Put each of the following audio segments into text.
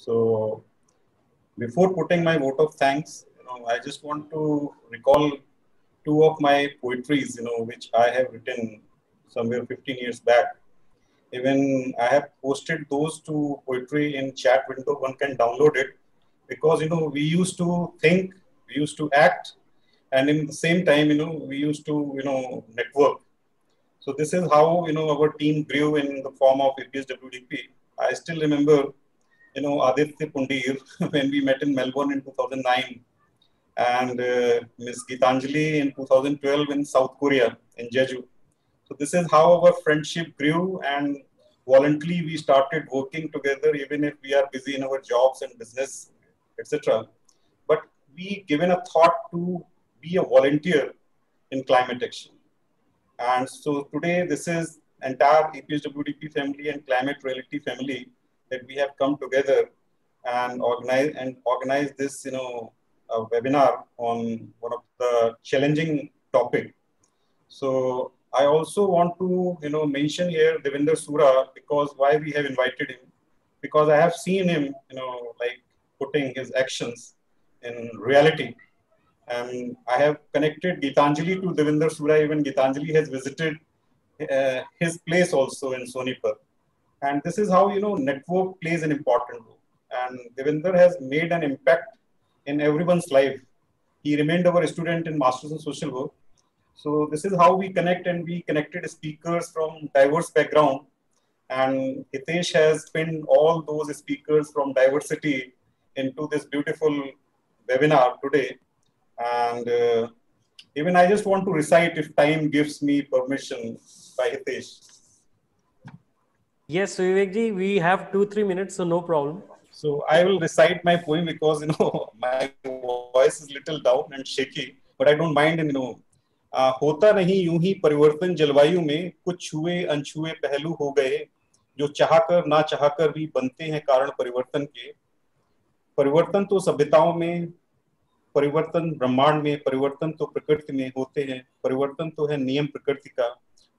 So before putting my vote of thanks, I just want to recall two of my poetries, which I have written somewhere 15 years back. Even I have posted those two poetry in chat window. One can download it because we used to think, we used to act, and in the same time, we used to network. So this is how our team grew in the form of APSWDP. I still remember Aditya Pundir when we met in Melbourne in 2009, and Ms. Gitanjali in 2012 in South Korea in Jeju. So this is how our friendship grew, and voluntarily we started working together, even if we are busy in our jobs and business, etc. But we given a thought to be a volunteer in climate action. And so today, this is entire APSWDP family and Climate Reality family that we have come together and organize this, webinar on one of the challenging topic. So I also want to, mention here Devinder Sura, because why we have invited him, because I have seen him, like putting his actions in reality. And I have connected Gitanjali to Devinder Sura. Even Gitanjali has visited his place also in Sonipat. And this is how, network plays an important role. And Devinder has made an impact in everyone's life. He remained our student in Masters in Social Work. So this is how we connect, and we connected speakers from diverse background. And Hitesh has pinned all those speakers from diversity into this beautiful webinar today. And even I just want to recite, if time gives me permission, by Hitesh. Yes, so Vivekji, we have 2-3 minutes, so no problem. So I will recite my poem because my voice is little down and shaky, but I don't mind. होता नहीं यूं ही परिवर्तन जलवायु में, कुछ छुए अनछुए पहलू हो गए, जो चाहकर ना चाहकर भी बनते हैं कारण परिवर्तन के। परिवर्तन तो सभ्यताओं में, परिवर्तन ब्रह्मांड में, परिवर्तन तो प्रकृति में होते हैं, परिवर्तन तो है नियम प्रकृति का,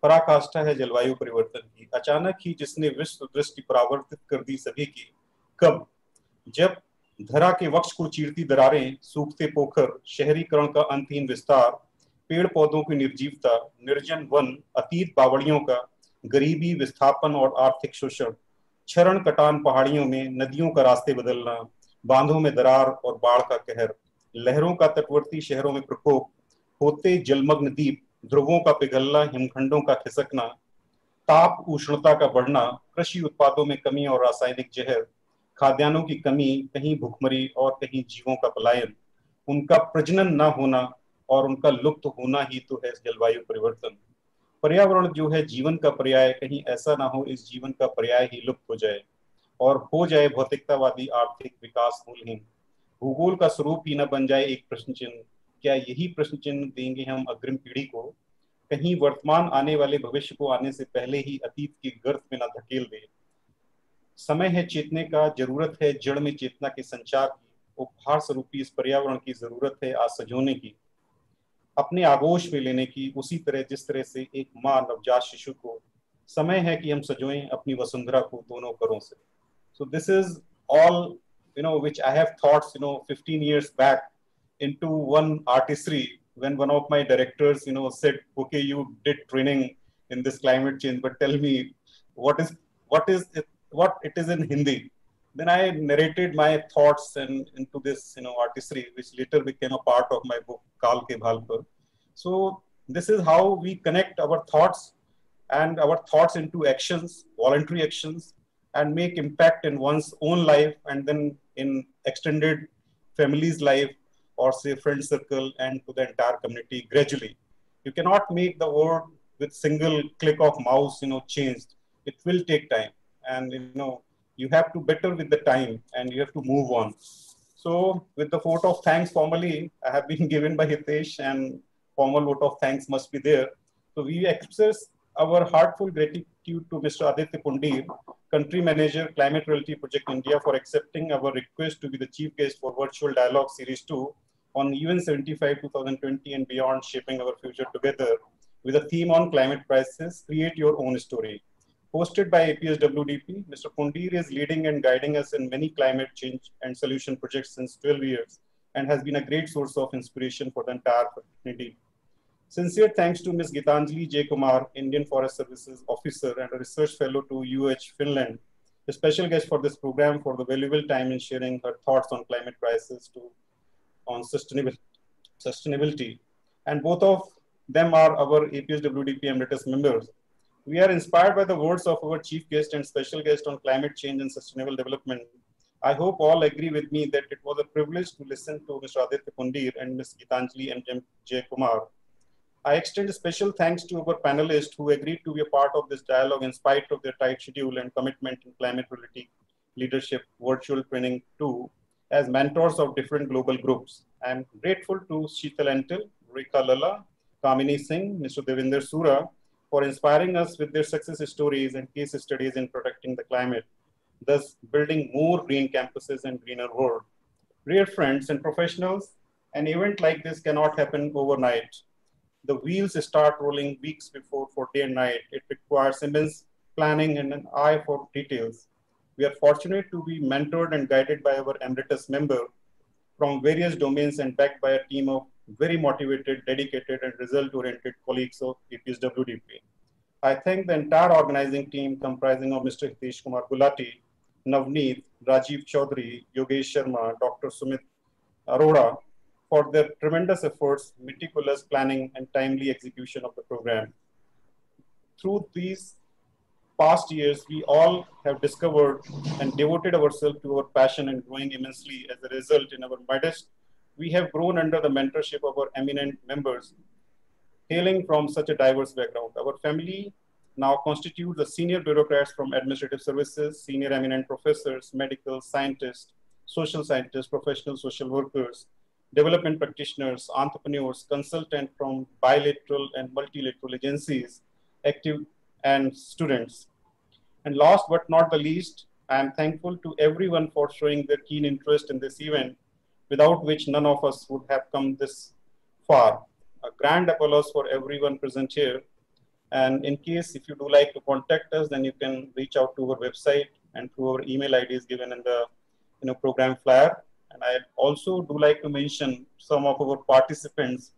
पराकाष्ठा है जलवायु परिवर्तन की। अचानक ही जिसने विश्व दृष्टि परावर्तित कर दी सभी की, कब? जब धरा के वक्ष को चीरती दरारें, सूखते पोखर, शहरीकरण का अंतहीन विस्तार, पेड़ पौधों की निर्जीवता, निर्जन वन, अतीत बावड़ियों का, गरीबी, विस्थापन और आर्थिक शोषण, क्षरण कटान पहाड़ियों में, नदियों का रास्ते बदलना, बांधों में दरार और बाढ़ का कहर, लहरों का तटवर्ती शहरों में प्रकोप, होते जलमग्न द्वीप, ध्रुवों का पिघलना, हिमखंडों का खिसकना, ताप उष्णता का बढ़ना, कृषि उत्पादों में कमी और रासायनिक जहर, खाद्यान्नों की कमी, कहीं भुखमरी और कहीं जीवों का पलायन, उनका प्रजनन न होना और उनका लुप्त होना ही तो है जलवायु परिवर्तन। पर्यावरण जो है जीवन का पर्याय, कहीं ऐसा ना हो इस जीवन का पर्याय ही लुप्त हो जाए और हो जाए भौतिकतावादी आर्थिक विकास मूलहीन, भूगोल का स्वरूप ही न बन जाए एक प्रश्न चिन्ह। क्या यही प्रश्न चिन्ह देंगे हम अग्रिम पीढ़ी को? कहीं वर्तमान आने वाले भविष्य को आने से पहले ही अतीत की गर्त में न धकेल दे। समय है चेतने का, जरूरत है जड़ में चेतना के संचार की, उपहार स्वरूपी इस पर्यावरण की जरूरत है आज सजोने की, अपने आगोश में लेने की, उसी तरह जिस तरह से एक माँ नवजात शिशु को। समय है कि हम सजोएं अपनी वसुंधरा को दोनों करों से। So this is all which I have thought 15 years back into one artistry, when one of my directors said, okay, you did training in this climate change, but tell me what it is in Hindi. Then I narrated my thoughts and into this artistry, which later became a part of my book Kaal Ke Bhal Par. So this is how we connect our thoughts into actions, voluntary actions, and make impact in one's own life and then in extended family's life, or say friend circle, and to the entire community gradually. You cannot make the world with single click of mouse changed. It will take time, and you have to better with the time, and you have to move on. So with the vote of thanks formally I have been given by Hitesh, and formal vote of thanks must be there. So we express our heartful gratitude to Mr. Aditya Pundir, Country Manager, Climate Reality Project India, for accepting our request to be the chief guest for Virtual Dialogue Series 2 on UN 75 2020 and beyond, shaping our future together, with a theme on climate crisis, create your own story. hosted by APSWDP. Mr. Pundir is leading and guiding us in many climate change and solution projects since 12 years and has been a great source of inspiration for the entire fraternity. Sincere thanks to Ms. Gitanjali J. Kumar, Indian Forest Services officer and a research fellow to UH Finland, a special guest for this program, for the valuable time in sharing her thoughts on climate crisis on sustainability. And both of them are our APSWDP Emeritus members. We are inspired by the words of our chief guest and special guest on climate change and sustainable development. I hope all agree with me that it was a privilege to listen to Mr. Aditya Pundir and Ms. Gitanjali and J. Kumar. I extend a special thanks to our panelists who agreed to be a part of this dialogue in spite of their tight schedule and commitment in climate-related leadership, virtual training too, as mentors of different global groups. I am grateful to Sheetal Entil, Rika Lala, Kamini Singh, Mr. Devinder Sura, for inspiring us with their success stories and case studies in protecting the climate, thus building more green campuses and greener world. Dear friends and professionals, an event like this cannot happen overnight. The wheels start rolling weeks before for day and night. It requires immense planning and an eye for details. We are fortunate to be mentored and guided by our emeritus member from various domains and backed by a team of very motivated, dedicated, and result-oriented colleagues of APSWDP. I thank the entire organizing team comprising of Mr. Hitesh Kumar Gulati, Navneet, Rajiv Chaudhary, Yogesh Sharma, Dr. Sumit Arora, for their tremendous efforts, meticulous planning, and timely execution of the program. Through these past years, we all have discovered and devoted ourselves to our passion and growing immensely. As a result, in our midst, we have grown under the mentorship of our eminent members, hailing from such a diverse background. Our family now constitutes the senior bureaucrats from administrative services, senior eminent professors, medical scientists, social scientists, professional social workers, development practitioners, entrepreneurs, consultants from bilateral and multilateral agencies, active and students. And last but not the least, I am thankful to everyone for showing their keen interest in this event, without which none of us would have come this far. A grand applause for everyone present here. And in case if you do like to contact us, then you can reach out to our website and through our email IDs given in the program flyer. And I also do like to mention some of our participants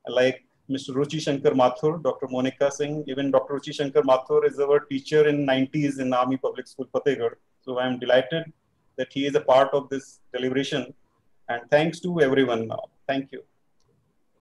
like Mr. Ruchi Shankar Mathur, Dr. Monica Singh. Even Dr. Ruchi Shankar Mathur is our teacher in 90s in Army Public School, Fatehgarh. So I'm delighted that he is a part of this deliberation. And thanks to everyone now. Thank you.